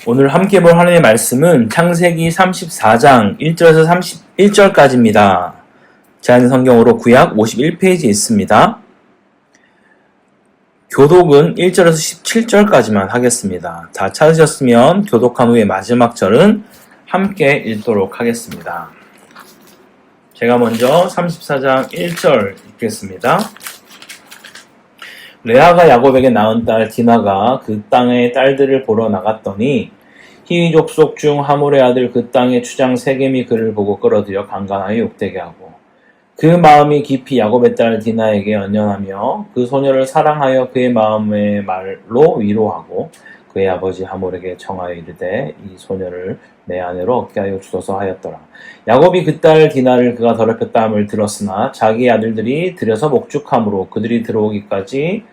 오늘 함께 볼 하나님의 말씀은 창세기 34장 1절에서 31절까지입니다. 제한 성경으로 구약 51페이지에 있습니다. 교독은 1절에서 17절까지만 하겠습니다. 다 찾으셨으면 교독한 후에 마지막 절은 함께 읽도록 하겠습니다. 제가 먼저 34장 1절 읽겠습니다. 레아가 야곱에게 낳은 딸 디나가 그 땅의 딸들을 보러 나갔더니 히위 족속 중 하몰의 아들 그 땅의 추장 세겜이 그를 보고 끌어들여 강간하여 욕되게 하고 그 마음이 깊이 야곱의 딸 디나에게 연연하며 그 소녀를 사랑하여 그의 마음의 말로 위로하고 그의 아버지 하몰에게 청하여 이르되 이 소녀를 내 아내로 얻게 하여 주소서 하였더라. 야곱이 그 딸 디나를 그가 더럽혔다 함을 들었으나 자기 아들들이 들여서 목축함으로 그들이 돌아오기까지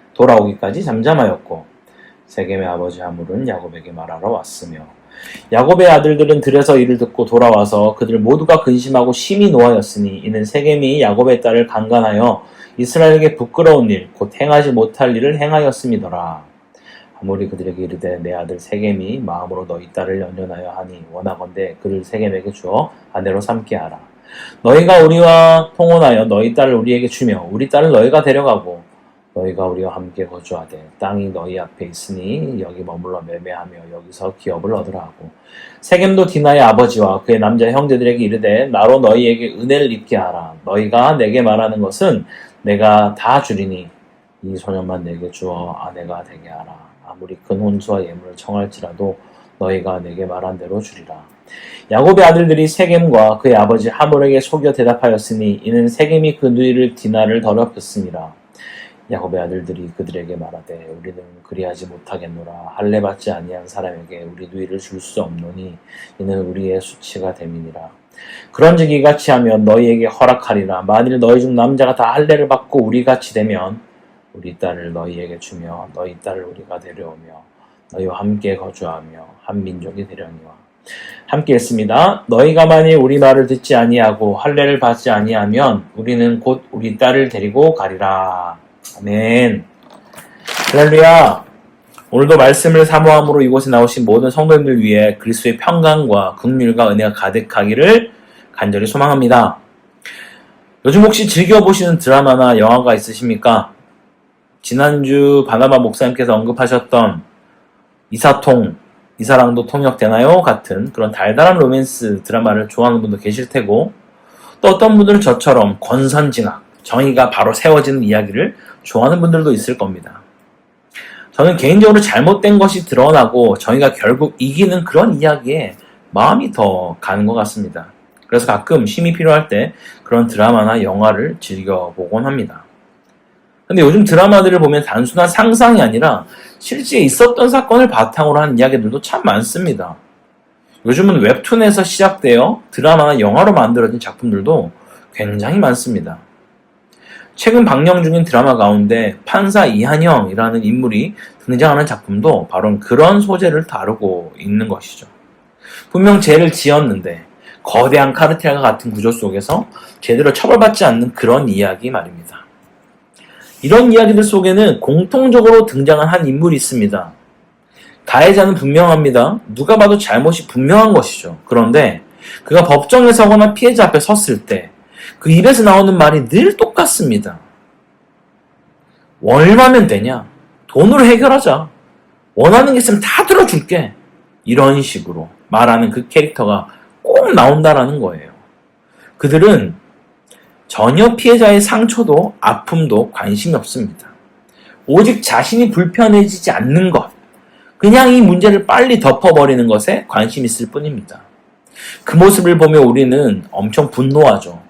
잠잠하였고 세겜의 아버지 하몰은 야곱에게 말하러 왔으며 야곱의 아들들은 들에서 이를 듣고 돌아와서 그들 모두가 근심하고 심히 노하였으니 이는 세겜이 야곱의 딸을 강간하여 이스라엘에게 부끄러운 일 곧 행하지 못할 일을 행하였음이더라. 하몰이 그들에게 이르되 내 아들 세겜이 마음으로 너희 딸을 연연하여 하니 원하건대 그를 세겜에게 주어 아내로 삼게 하라. 너희가 우리와 통혼하여 너희 딸을 우리에게 주며 우리 딸을 너희가 데려가고 너희가 우리와 함께 거주하되 땅이 너희 앞에 있으니 여기 머물러 매매하며 여기서 기업을 얻으라 하고 세겜도 디나의 아버지와 그의 남자 형제들에게 이르되 나로 너희에게 은혜를 입게 하라. 너희가 내게 말하는 것은 내가 다 주리니 이 소년만 내게 주어 아내가 되게 하라. 아무리 큰 혼수와 예물을 청할지라도 너희가 내게 말한 대로 주리라. 야곱의 아들들이 세겜과 그의 아버지 하몰에게 속여 대답하였으니 이는 세겜이 그 누이를 디나를 더럽혔음이라. 야곱의 아들들이 그들에게 말하되 우리는 그리하지 못하겠노라. 할례 받지 아니한 사람에게 우리 누이를 줄 수 없노니 이는 우리의 수치가 됨이니라. 그런즉 이같이 하면 너희에게 허락하리라. 만일 너희 중 남자가 다 할례를 받고 우리같이 되면 우리 딸을 너희에게 주며 너희 딸을 우리가 데려오며 너희와 함께 거주하며 한 민족이 되려니와. 함께 했습니다. 너희가 만일 우리 말을 듣지 아니하고 할례를 받지 아니하면 우리는 곧 우리 딸을 데리고 가리라. 아멘. 할렐루야. 오늘도 말씀을 사모함으로 이곳에 나오신 모든 성도님들 위해 그리스도의 평강과 긍휼과 은혜가 가득하기를 간절히 소망합니다. 요즘 혹시 즐겨보시는 드라마나 영화가 있으십니까? 지난주 바나바 목사님께서 언급하셨던 이사통, 이 사랑도 통역되나요? 같은 그런 달달한 로맨스 드라마를 좋아하는 분도 계실 테고 또 어떤 분들은 저처럼 권선징악, 정의가 바로 세워지는 이야기를 좋아하는 분들도 있을 겁니다. 저는 개인적으로 잘못된 것이 드러나고 정의가 결국 이기는 그런 이야기에 마음이 더 가는 것 같습니다. 그래서 가끔 쉼이 필요할 때 그런 드라마나 영화를 즐겨보곤 합니다. 근데 요즘 드라마들을 보면 단순한 상상이 아니라 실제 있었던 사건을 바탕으로 한 이야기들도 참 많습니다. 요즘은 웹툰에서 시작되어 드라마나 영화로 만들어진 작품들도 굉장히 많습니다. 최근 방영 중인 드라마 가운데 판사 이한영이라는 인물이 등장하는 작품도 바로 그런 소재를 다루고 있는 것이죠. 분명 죄를 지었는데 거대한 카르텔과 같은 구조 속에서 제대로 처벌받지 않는 그런 이야기 말입니다. 이런 이야기들 속에는 공통적으로 등장한 한 인물이 있습니다. 가해자는 분명합니다. 누가 봐도 잘못이 분명한 것이죠. 그런데 그가 법정에 서거나 피해자 앞에 섰을 때 그 입에서 나오는 말이 늘 똑같습니다. 얼마면 되냐? 돈으로 해결하자. 원하는 게 있으면 다 들어줄게. 이런 식으로 말하는 그 캐릭터가 꼭 나온다라는 거예요. 그들은 전혀 피해자의 상처도 아픔도 관심이 없습니다. 오직 자신이 불편해지지 않는 것, 그냥 이 문제를 빨리 덮어버리는 것에 관심이 있을 뿐입니다. 그 모습을 보며 우리는 엄청 분노하죠.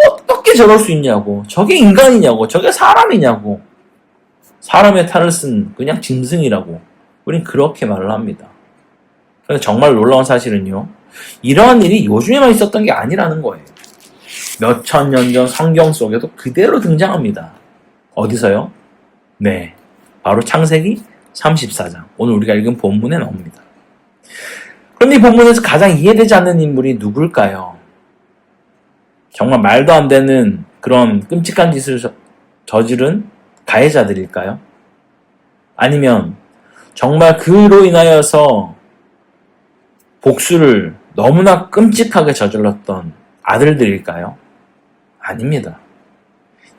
어떻게 저럴 수 있냐고. 저게 인간이냐고. 저게 사람이냐고. 사람의 탈을 쓴 그냥 짐승이라고. 우린 그렇게 말을 합니다. 그런데 정말 놀라운 사실은요. 이러한 일이 요즘에만 있었던 게 아니라는 거예요. 몇천 년 전 성경 속에도 그대로 등장합니다. 어디서요? 네, 바로 창세기 34장. 오늘 우리가 읽은 본문에 나옵니다. 그런데 이 본문에서 가장 이해되지 않는 인물이 누굴까요? 정말 말도 안 되는 그런 끔찍한 짓을 저지른 가해자들일까요? 아니면 정말 그로 인하여서 복수를 너무나 끔찍하게 저질렀던 아들들일까요? 아닙니다.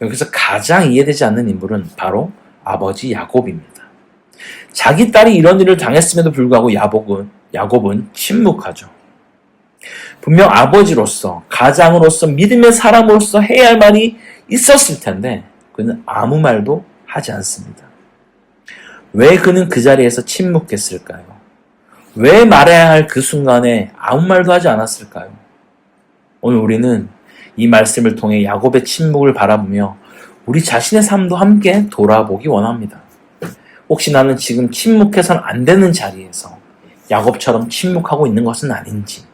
여기서 가장 이해되지 않는 인물은 바로 아버지 야곱입니다. 자기 딸이 이런 일을 당했음에도 불구하고 야곱은 침묵하죠. 분명 아버지로서, 가장으로서, 믿음의 사람으로서 해야 할 말이 있었을 텐데 그는 아무 말도 하지 않습니다. 왜 그는 그 자리에서 침묵했을까요? 왜 말해야 할 그 순간에 아무 말도 하지 않았을까요? 오늘 우리는 이 말씀을 통해 야곱의 침묵을 바라보며 우리 자신의 삶도 함께 돌아보기 원합니다. 혹시 나는 지금 침묵해서는 안 되는 자리에서 야곱처럼 침묵하고 있는 것은 아닌지,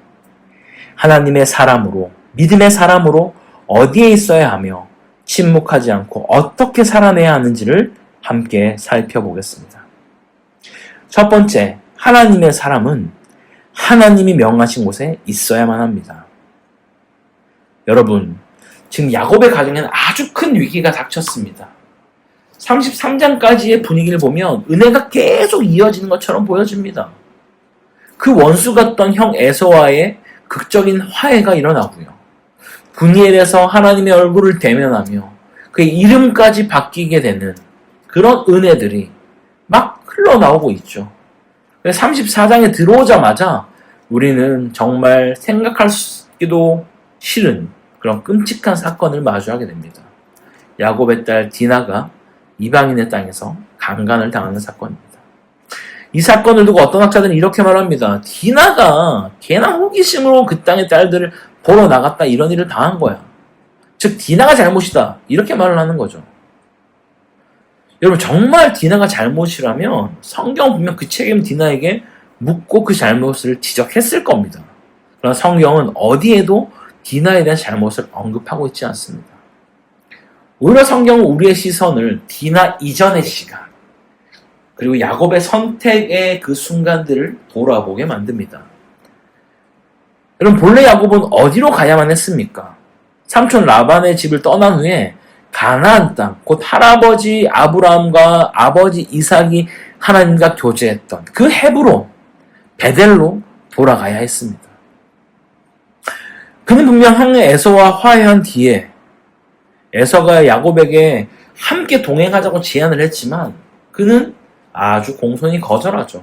하나님의 사람으로, 믿음의 사람으로 어디에 있어야 하며 침묵하지 않고 어떻게 살아내야 하는지를 함께 살펴보겠습니다. 첫 번째, 하나님의 사람은 하나님이 명하신 곳에 있어야만 합니다. 여러분, 지금 야곱의 가정에는 아주 큰 위기가 닥쳤습니다. 33장까지의 분위기를 보면 은혜가 계속 이어지는 것처럼 보여집니다. 그 원수 같던 형 에서와의 극적인 화해가 일어나고요. 분이엘에서 하나님의 얼굴을 대면하며 그의 이름까지 바뀌게 되는 그런 은혜들이 막 흘러나오고 있죠. 34장에 들어오자마자 우리는 정말 생각하기도 싫은 그런 끔찍한 사건을 마주하게 됩니다. 야곱의 딸 디나가 이방인의 땅에서 강간을 당하는 사건입니다. 이 사건을 두고 어떤 학자들은 이렇게 말합니다. 디나가 걔나 호기심으로 그 땅의 딸들을 보러 나갔다 이런 일을 당한 거야. 즉 디나가 잘못이다 이렇게 말을 하는 거죠. 여러분 정말 디나가 잘못이라면 성경은 분명 그 책임 디나에게 묻고 그 잘못을 지적했을 겁니다. 그러나 성경은 어디에도 디나에 대한 잘못을 언급하고 있지 않습니다. 오히려 성경은 우리의 시선을 디나 이전의 시간 그리고 야곱의 선택의 그 순간들을 돌아보게 만듭니다. 여러분 본래 야곱은 어디로 가야만 했습니까? 삼촌 라반의 집을 떠난 후에 가나안 땅, 곧 할아버지 아브라함과 아버지 이삭이 하나님과 교제했던 그 헤브론, 베델로 돌아가야 했습니다. 그는 분명 형 에서와 화해한 뒤에 에서가 야곱에게 함께 동행하자고 제안을 했지만 그는 아주 공손히 거절하죠.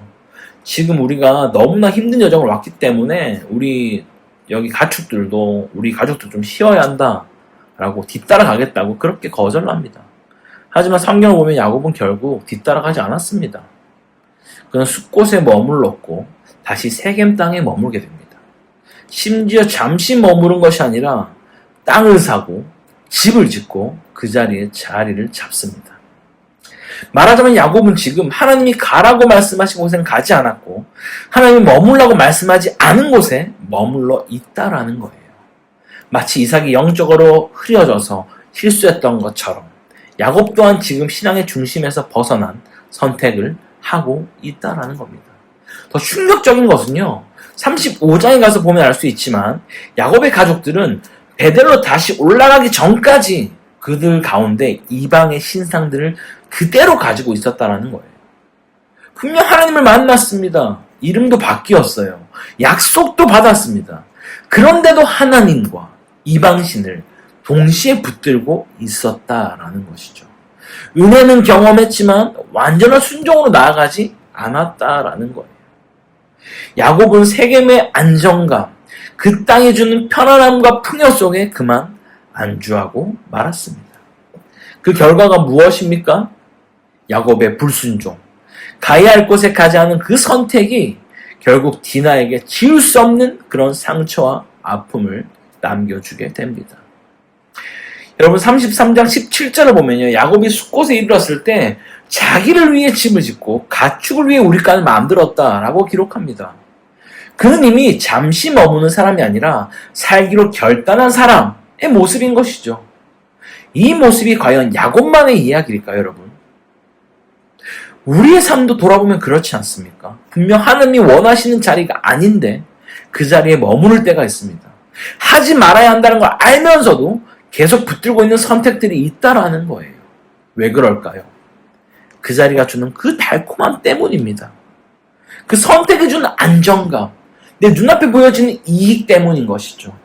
지금 우리가 너무나 힘든 여정을 왔기 때문에 우리 여기 가축들도 우리 가족도 좀 쉬어야 한다 라고 뒤따라가겠다고 그렇게 거절을 합니다. 하지만 성경을 보면 야곱은 결국 뒤따라가지 않았습니다. 그는 숲곳에 머물렀고 다시 세겜 땅에 머물게 됩니다. 심지어 잠시 머무른 것이 아니라 땅을 사고 집을 짓고 그 자리에 자리를 잡습니다. 말하자면 야곱은 지금 하나님이 가라고 말씀하신 곳엔 가지 않았고 하나님이 머물라고 말씀하지 않은 곳에 머물러 있다라는 거예요. 마치 이삭이 영적으로 흐려져서 실수했던 것처럼 야곱 또한 지금 신앙의 중심에서 벗어난 선택을 하고 있다라는 겁니다. 더 충격적인 것은요. 35장에 가서 보면 알 수 있지만 야곱의 가족들은 베델로 다시 올라가기 전까지 그들 가운데 이방의 신상들을 그대로 가지고 있었다라는 거예요. 분명 하나님을 만났습니다. 이름도 바뀌었어요. 약속도 받았습니다. 그런데도 하나님과 이방신을 동시에 붙들고 있었다라는 것이죠. 은혜는 경험했지만 완전한 순종으로 나아가지 않았다라는 거예요. 야곱은 세겜의 안정감, 그 땅이 주는 편안함과 풍요 속에 그만 안주하고 말았습니다. 그 결과가 무엇입니까? 야곱의 불순종, 가야 할 곳에 가지 않은 그 선택이 결국 디나에게 지울 수 없는 그런 상처와 아픔을 남겨주게 됩니다. 여러분 33장 17절을 보면요. 야곱이 숫곳에 이르렀을 때 자기를 위해 집을 짓고 가축을 위해 우리간을 만들었다라고 기록합니다. 그는 이미 잠시 머무는 사람이 아니라 살기로 결단한 사람의 모습인 것이죠. 이 모습이 과연 야곱만의 이야기일까요, 여러분? 우리의 삶도 돌아보면 그렇지 않습니까? 분명 하나님이 원하시는 자리가 아닌데 그 자리에 머무를 때가 있습니다. 하지 말아야 한다는 걸 알면서도 계속 붙들고 있는 선택들이 있다라는 거예요. 왜 그럴까요? 그 자리가 주는 그 달콤함 때문입니다. 그 선택이 주는 안정감, 내 눈앞에 보여지는 이익 때문인 것이죠.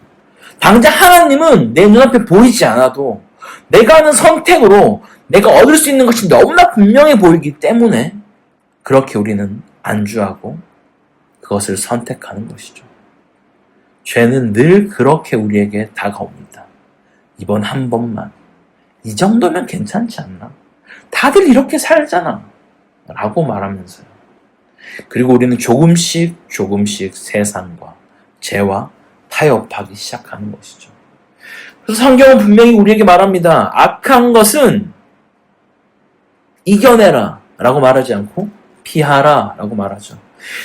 당장 하나님은 내 눈앞에 보이지 않아도 내가 하는 선택으로 내가 얻을 수 있는 것이 너무나 분명해 보이기 때문에 그렇게 우리는 안주하고 그것을 선택하는 것이죠. 죄는 늘 그렇게 우리에게 다가옵니다. 이번 한 번만, 이 정도면 괜찮지 않나? 다들 이렇게 살잖아 라고 말하면서요. 그리고 우리는 조금씩 세상과 죄와 타협하기 시작하는 것이죠. 그래서 성경은 분명히 우리에게 말합니다. 악한 것은 이겨내라 라고 말하지 않고 피하라 라고 말하죠.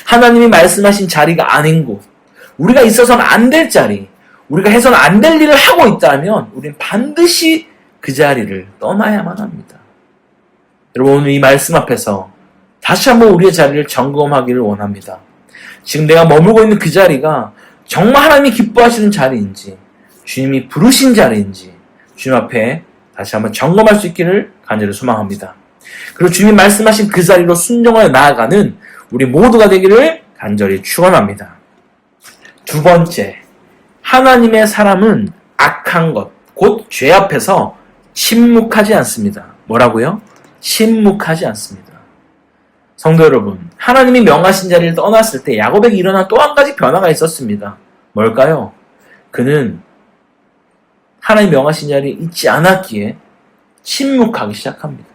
하나님이 말씀하신 자리가 아닌 곳, 우리가 있어서는 안 될 자리, 우리가 해서는 안 될 일을 하고 있다면 우리는 반드시 그 자리를 떠나야만 합니다. 여러분, 오늘 이 말씀 앞에서 다시 한번 우리의 자리를 점검하기를 원합니다. 지금 내가 머물고 있는 그 자리가 정말 하나님이 기뻐하시는 자리인지, 주님이 부르신 자리인지 주님 앞에 다시 한번 점검할 수 있기를 간절히 소망합니다. 그리고 주님이 말씀하신 그 자리로 순종하여 나아가는 우리 모두가 되기를 간절히 축원합니다. 두 번째, 하나님의 사람은 악한 것, 곧 죄 앞에서 침묵하지 않습니다. 뭐라고요? 침묵하지 않습니다. 성도 여러분, 하나님이 명하신 자리를 떠났을 때 야곱에게 일어난 또 한 가지 변화가 있었습니다. 뭘까요? 그는 하나님 명하신 자리에 있지 않았기에 침묵하기 시작합니다.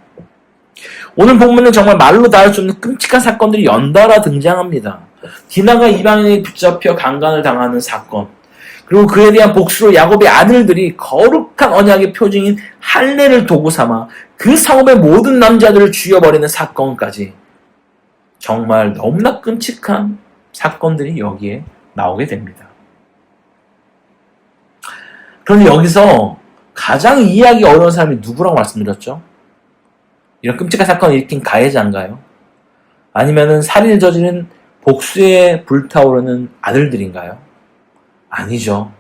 오늘 본문은 정말 말로 다 할 수 없는 끔찍한 사건들이 연달아 등장합니다. 디나가 이방인에게 붙잡혀 강간을 당하는 사건, 그리고 그에 대한 복수로 야곱의 아들들이 거룩한 언약의 표징인 할례를 도구 삼아 그 성읍의 모든 남자들을 죽여버리는 사건까지 정말 너무나 끔찍한 사건들이 여기에 나오게 됩니다. 그런데 여기서 가장 이해하기 어려운 사람이 누구라고 말씀드렸죠? 이런 끔찍한 사건을 일으킨 가해자인가요? 아니면은 살인을 저지른 복수에 불타오르는 아들들인가요? 아니죠.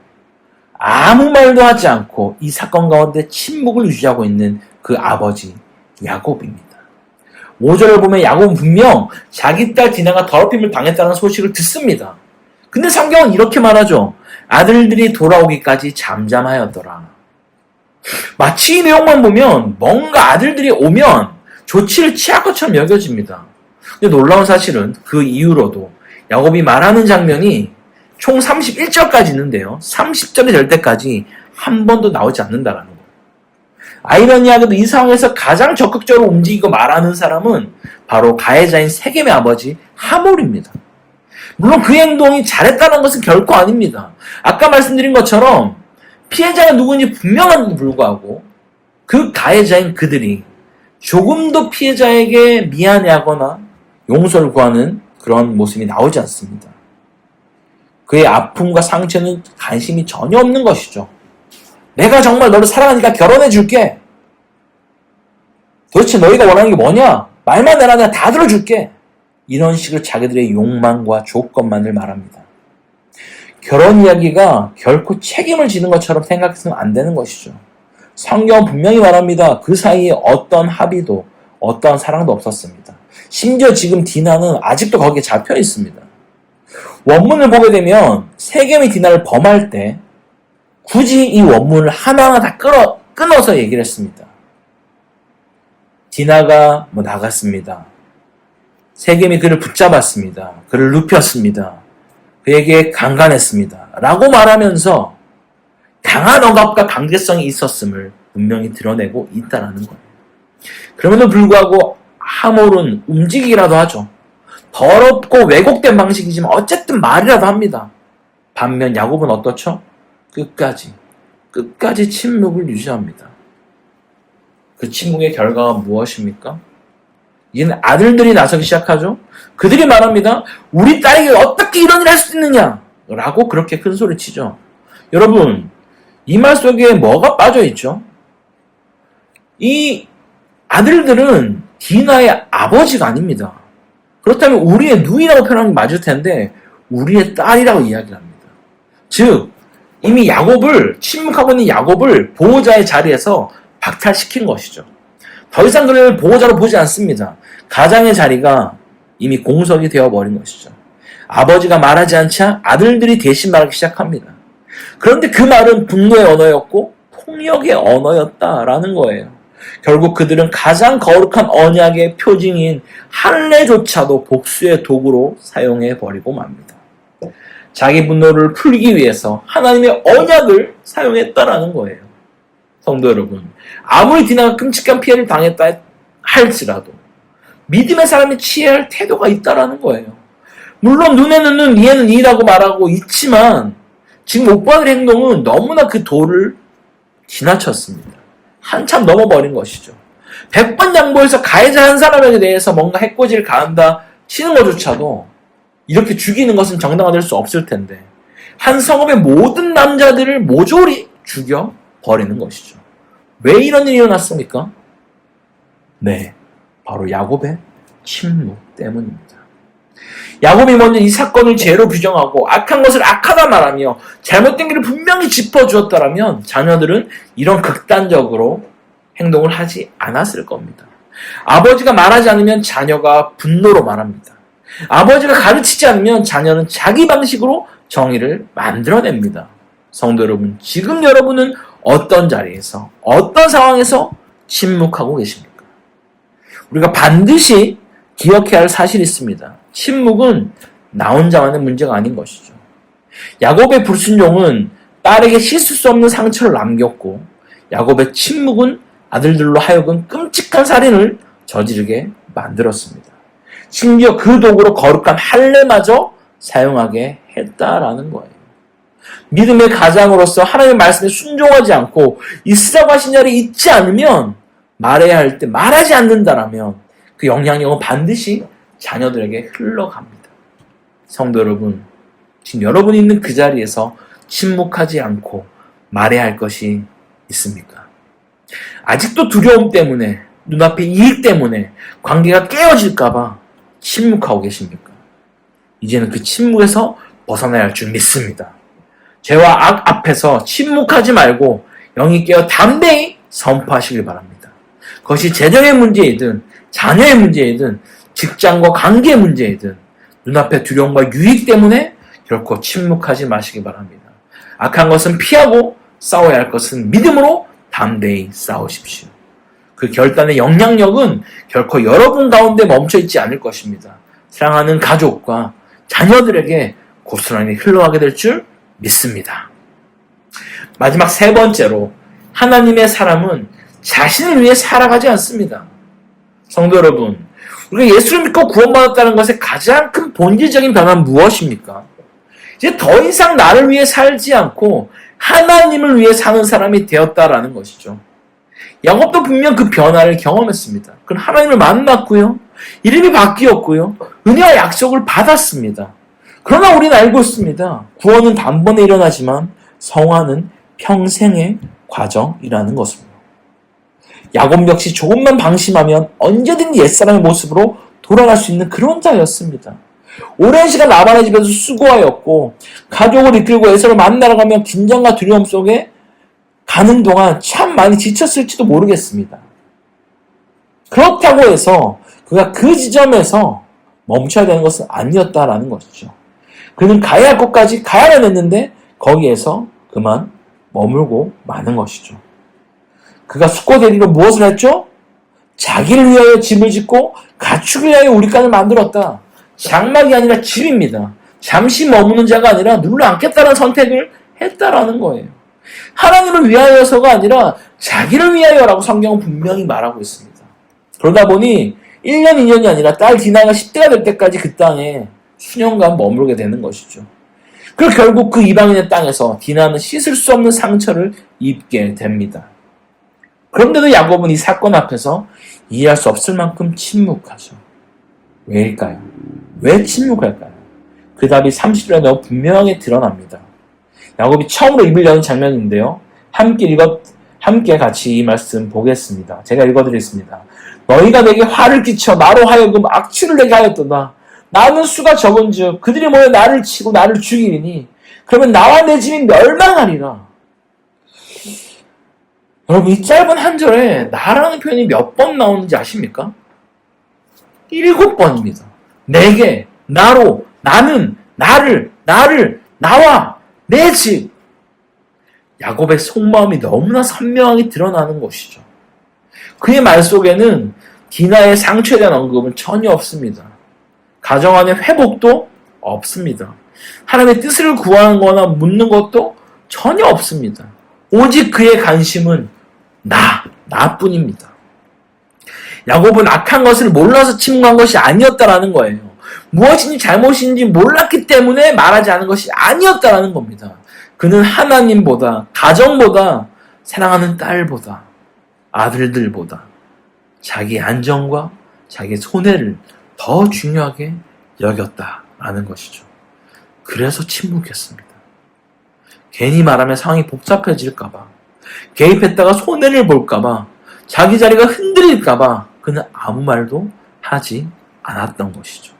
아무 말도 하지 않고 이 사건 가운데 침묵을 유지하고 있는 그 아버지 야곱입니다. 5절을 보면 야곱은 분명 자기 딸 디나가 더럽힘을 당했다는 소식을 듣습니다. 근데 성경은 이렇게 말하죠. 아들들이 돌아오기까지 잠잠하였더라. 마치 이 내용만 보면 뭔가 아들들이 오면 조치를 취할 것처럼 여겨집니다. 근데 놀라운 사실은 그 이후로도 야곱이 말하는 장면이 총 31절까지 있는데요. 30절이 될 때까지 한 번도 나오지 않는다라는 거예요. 아이러니하게도 이 상황에서 가장 적극적으로 움직이고 말하는 사람은 바로 가해자인 세겜의 아버지 하몰입니다. 물론 그 행동이 잘했다는 것은 결코 아닙니다. 아까 말씀드린 것처럼 피해자가 누구인지 분명한데도 불구하고 그 가해자인 그들이 조금도 피해자에게 미안해하거나 용서를 구하는 그런 모습이 나오지 않습니다. 그의 아픔과 상처는 관심이 전혀 없는 것이죠. 내가 정말 너를 사랑하니까 결혼해 줄게. 도대체 너희가 원하는 게 뭐냐? 말만 해라, 내가 다 들어줄게. 이런 식으로 자기들의 욕망과 조건만을 말합니다. 결혼 이야기가 결코 책임을 지는 것처럼 생각해서는 안 되는 것이죠. 성경은 분명히 말합니다. 그 사이에 어떤 합의도 어떤 사랑도 없었습니다. 심지어 지금 디나는 아직도 거기에 잡혀 있습니다. 원문을 보게 되면 세겜이 디나를 범할 때 굳이 이 원문을 하나하나 다 끊어서 얘기를 했습니다. 디나가 나갔습니다. 세겜이 그를 붙잡았습니다. 그를 눕혔습니다. 그에게 강간했습니다. 라고 말하면서 강한 억압과 강제성이 있었음을 분명히 드러내고 있다는 거예요. 그럼에도 불구하고 하몰은 움직이기라도 하죠. 더럽고 왜곡된 방식이지만 어쨌든 말이라도 합니다. 반면 야곱은 어떻죠? 끝까지 침묵을 유지합니다. 그 침묵의 결과가 무엇입니까? 이제는 아들들이 나서기 시작하죠. 그들이 말합니다. 우리 딸에게 어떻게 이런 일을 할 수 있느냐? 라고 그렇게 큰 소리 치죠. 여러분, 이 말 속에 뭐가 빠져있죠? 이 아들들은 디나의 아버지가 아닙니다. 그렇다면 우리의 누이라고 표현하는 게 맞을 텐데 우리의 딸이라고 이야기를 합니다. 즉 이미 침묵하고 있는 야곱을 보호자의 자리에서 박탈시킨 것이죠. 더 이상 그를 보호자로 보지 않습니다. 가장의 자리가 이미 공석이 되어버린 것이죠. 아버지가 말하지 않자 아들들이 대신 말하기 시작합니다. 그런데 그 말은 분노의 언어였고 폭력의 언어였다라는 거예요. 결국 그들은 가장 거룩한 언약의 표징인 할례조차도 복수의 도구로 사용해버리고 맙니다. 자기 분노를 풀기 위해서 하나님의 언약을 사용했다라는 거예요. 성도 여러분, 아무리 디나가 끔찍한 피해를 당했다 할지라도 믿음의 사람이 취해야 할 태도가 있다라는 거예요. 물론 눈에는 눈, 이에는 이라고 말하고 있지만 지금 오빠들 행동은 너무나 그 도를 지나쳤습니다. 한참 넘어버린 것이죠. 100번 양보해서 가해자 한 사람에게 대해서 뭔가 해코지를 가한다 치는 것조차도 이렇게 죽이는 것은 정당화될 수 없을 텐데 한 성읍의 모든 남자들을 모조리 죽여버리는 것이죠. 왜 이런 일이 일어났습니까? 네, 바로 야곱의 침묵 때문입니다. 야곱이 먼저 이 사건을 죄로 규정하고 악한 것을 악하다 말하며 잘못된 길을 분명히 짚어주었다면 자녀들은 이런 극단적으로 행동을 하지 않았을 겁니다. 아버지가 말하지 않으면 자녀가 분노로 말합니다. 아버지가 가르치지 않으면 자녀는 자기 방식으로 정의를 만들어냅니다. 성도 여러분, 지금 여러분은 어떤 자리에서 어떤 상황에서 침묵하고 계십니까? 우리가 반드시 기억해야 할 사실이 있습니다. 침묵은 나 혼자만의 문제가 아닌 것이죠. 야곱의 불순종은 딸에게 씻을 수 없는 상처를 남겼고 야곱의 침묵은 아들들로 하여금 끔찍한 살인을 저지르게 만들었습니다. 심지어 그 도구로 거룩한 할례마저 사용하게 했다라는 거예요. 믿음의 가장으로서 하나님의 말씀에 순종하지 않고 있으라고 하신 자리에 있지 않으면 말해야 할 때 말하지 않는다라면 그 영향력은 반드시 자녀들에게 흘러갑니다. 성도 여러분, 지금 여러분이 있는 그 자리에서 침묵하지 않고 말해야 할 것이 있습니까? 아직도 두려움 때문에, 눈앞의 이익 때문에 관계가 깨어질까봐 침묵하고 계십니까? 이제는 그 침묵에서 벗어나야 할 줄 믿습니다. 죄와 악 앞에서 침묵하지 말고 영이 깨어 담대히 선포하시길 바랍니다. 그것이 재정의 문제이든 자녀의 문제이든 직장과 관계의 문제이든 눈앞의 두려움과 유익 때문에 결코 침묵하지 마시기 바랍니다. 악한 것은 피하고 싸워야 할 것은 믿음으로 담대히 싸우십시오. 그 결단의 영향력은 결코 여러분 가운데 멈춰있지 않을 것입니다. 사랑하는 가족과 자녀들에게 고스란히 흘러가게 될 줄 믿습니다. 마지막 세 번째로 하나님의 사람은 자신을 위해 살아가지 않습니다. 성도 여러분, 우리가 예수를 믿고 구원받았다는 것의 가장 큰 본질적인 변화는 무엇입니까? 이제 더 이상 나를 위해 살지 않고 하나님을 위해 사는 사람이 되었다라는 것이죠. 야곱도 분명 그 변화를 경험했습니다. 그는 하나님을 만났고요. 이름이 바뀌었고요. 은혜와 약속을 받았습니다. 그러나 우리는 알고 있습니다. 구원은 단번에 일어나지만 성화는 평생의 과정이라는 것입니다. 야곱 역시 조금만 방심하면 언제든지 옛사람의 모습으로 돌아갈 수 있는 그런 자였습니다. 오랜 시간 라반의 집에서 수고하였고 가족을 이끌고 에서를 만나러 가면 긴장과 두려움 속에 가는 동안 참 많이 지쳤을지도 모르겠습니다. 그렇다고 해서 그가 그 지점에서 멈춰야 되는 것은 아니었다라는 것이죠. 그는 가야 할 곳까지 가야만 했는데 거기에서 그만 머물고 마는 것이죠. 그가 숙고대리로 무엇을 했죠? 자기를 위하여 집을 짓고 가축을 위하여 우리간을 만들었다. 장막이 아니라 집입니다. 잠시 머무는 자가 아니라 눌러 앉겠다는 선택을 했다라는 거예요. 하나님을 위하여서가 아니라 자기를 위하여라고 성경은 분명히 말하고 있습니다. 그러다 보니 1년, 2년이 아니라 딸 디나가 10대가 될 때까지 그 땅에 수년간 머물게 되는 것이죠. 그리고 결국 그 이방인의 땅에서 디나는 씻을 수 없는 상처를 입게 됩니다. 그런데도 야곱은 이 사건 앞에서 이해할 수 없을 만큼 침묵하죠. 왜일까요? 왜 침묵할까요? 그 답이 30절에 너무 분명하게 드러납니다. 야곱이 처음으로 입을 여는 장면인데요. 함께 같이 이 말씀 보겠습니다. 제가 읽어드리겠습니다. 너희가 내게 화를 끼쳐 나로 하여금 악취를 내게 하였도다. 나는 수가 적은즉 그들이 모여 나를 치고 나를 죽이리니 그러면 나와 내 집이 멸망하리라. 여러분, 이 짧은 한 절에 나라는 표현이 몇 번 나오는지 아십니까? 7번입니다. 내게, 나로, 나는, 나와, 내 집. 야곱의 속마음이 너무나 선명하게 드러나는 것이죠. 그의 말 속에는 디나의 상처에 대한 언급은 전혀 없습니다. 가정 안의 회복도 없습니다. 하나님의 뜻을 구하는 거나 묻는 것도 전혀 없습니다. 오직 그의 관심은 나뿐입니다. 야곱은 악한 것을 몰라서 침묵한 것이 아니었다라는 거예요. 무엇인지 잘못인지 몰랐기 때문에 말하지 않은 것이 아니었다라는 겁니다. 그는 하나님보다, 가정보다, 사랑하는 딸보다, 아들들보다 자기 안정과 자기 손해를 더 중요하게 여겼다라는 것이죠. 그래서 침묵했습니다. 괜히 말하면 상황이 복잡해질까봐, 개입했다가 손해를 볼까봐, 자기 자리가 흔들릴까봐 그는 아무 말도 하지 않았던 것이죠.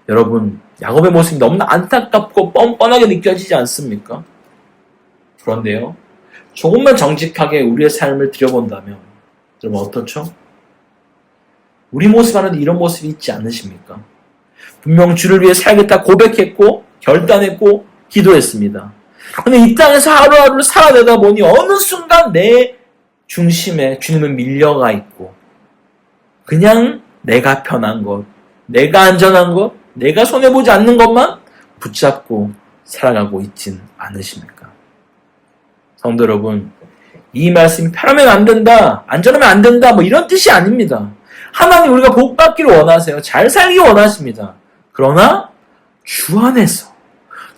여러분, 야곱의 모습이 너무나 안타깝고 뻔뻔하게 느껴지지 않습니까? 그런데요, 조금만 정직하게 우리의 삶을 들여본다면 여러분 어떻죠? 우리 모습 안에도 이런 모습이 있지 않으십니까? 분명 주를 위해 살겠다 고백했고 결단했고 기도했습니다. 그런데 이 땅에서 하루하루를 살아내다 보니 어느 순간 내 중심에 주님은 밀려가 있고 그냥 내가 편한 것, 내가 안전한 것, 내가 손해보지 않는 것만 붙잡고 살아가고 있진 않으십니까? 성도 여러분, 이 말씀이 편하면 안 된다, 안전하면 안 된다, 이런 뜻이 아닙니다. 하나님 우리가 복 받기를 원하세요. 잘 살기 원하십니다. 그러나 주 안에서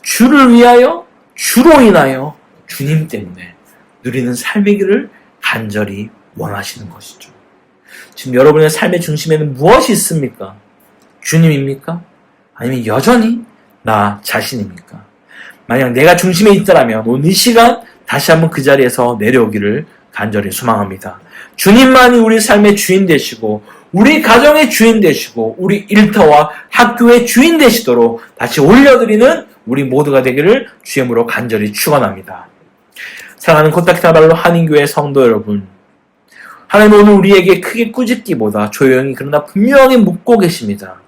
주를 위하여, 주로 인하여 주님 때문에 누리는 삶이기를 간절히 원하시는 것이죠. 지금 여러분의 삶의 중심에는 무엇이 있습니까? 주님입니까? 아니면 여전히 나 자신입니까? 만약 내가 중심에 있다라면 오늘 이 시간 다시 한번 그 자리에서 내려오기를 간절히 소망합니다. 주님만이 우리 삶의 주인 되시고 우리 가정의 주인 되시고 우리 일터와 학교의 주인 되시도록 다시 올려드리는 우리 모두가 되기를 주임으로 간절히 축원합니다. 사랑하는 코타키나발루 한인교회 성도 여러분, 하나님은 오늘 우리에게 크게 꾸짖기보다 조용히 그러나 분명히 묻고 계십니다.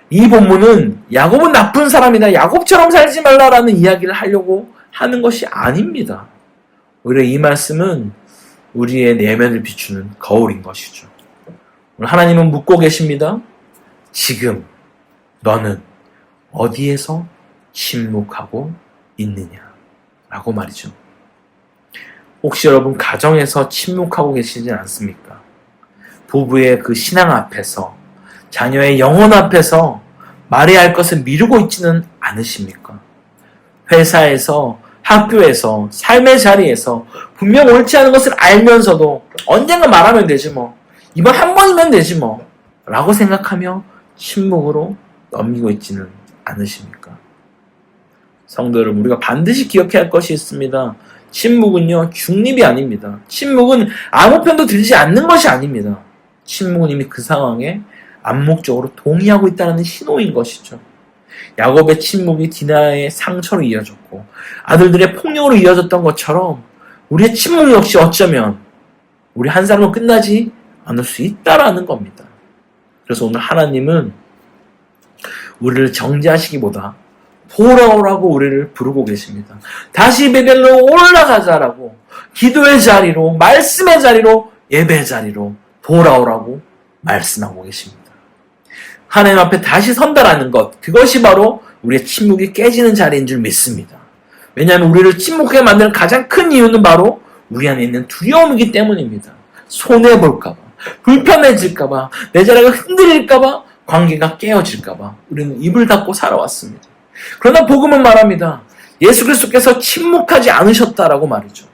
이 본문은 야곱은 나쁜 사람이다, 야곱처럼 살지 말라라는 이야기를 하려고 하는 것이 아닙니다. 오히려 이 말씀은 우리의 내면을 비추는 거울인 것이죠. 오늘 하나님은 묻고 계십니다. 지금 너는 어디에서 침묵하고 있느냐라고 말이죠. 혹시 여러분 가정에서 침묵하고 계시지 않습니까? 부부의 그 신앙 앞에서, 자녀의 영혼 앞에서 말해야 할 것을 미루고 있지는 않으십니까? 회사에서, 학교에서, 삶의 자리에서 분명 옳지 않은 것을 알면서도 언젠가 말하면 되지 이번 한 번이면 되지 라고 생각하며 침묵으로 넘기고 있지는 않으십니까? 성도 여러분, 우리가 반드시 기억해야 할 것이 있습니다. 침묵은요, 중립이 아닙니다. 침묵은 아무 편도 들지 않는 것이 아닙니다. 침묵은 이미 그 상황에 암묵적으로 동의하고 있다는 신호인 것이죠. 야곱의 침묵이 디나의 상처로 이어졌고 아들들의 폭력으로 이어졌던 것처럼 우리의 침묵 역시 어쩌면 우리 한 사람은 끝나지 않을 수 있다라는 겁니다. 그래서 오늘 하나님은 우리를 정죄하시기보다 돌아오라고 우리를 부르고 계십니다. 다시 베델로 올라가자라고, 기도의 자리로, 말씀의 자리로, 예배의 자리로 돌아오라고 말씀하고 계십니다. 하나님 앞에 다시 선다라는 것, 그것이 바로 우리의 침묵이 깨지는 자리인 줄 믿습니다. 왜냐하면 우리를 침묵하게 만드는 가장 큰 이유는 바로 우리 안에 있는 두려움이기 때문입니다. 손해볼까봐, 불편해질까봐, 내 자리가 흔들릴까봐, 관계가 깨어질까봐 우리는 입을 닫고 살아왔습니다. 그러나 복음은 말합니다. 예수 그리스도께서 침묵하지 않으셨다라고 말이죠.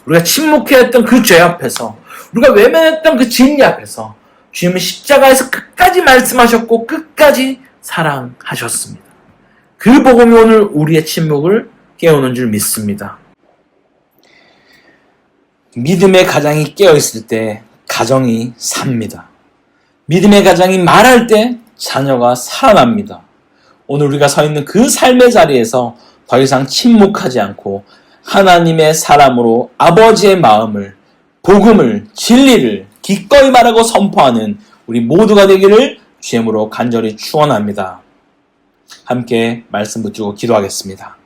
우리가 침묵해야 했던 그 죄 앞에서, 우리가 외면했던 그 진리 앞에서 주님은 십자가에서 끝까지 말씀하셨고 끝까지 사랑하셨습니다. 그 복음이 오늘 우리의 침묵을 깨우는 줄 믿습니다. 믿음의 가장이 깨어있을 때 가정이 삽니다. 믿음의 가장이 말할 때 자녀가 살아납니다. 오늘 우리가 서 있는 그 삶의 자리에서 더 이상 침묵하지 않고 하나님의 사람으로 아버지의 마음을, 복음을, 진리를 기꺼이 말하고 선포하는 우리 모두가 되기를 주님으로 간절히 축원합니다. 함께 말씀 붙들고 기도하겠습니다.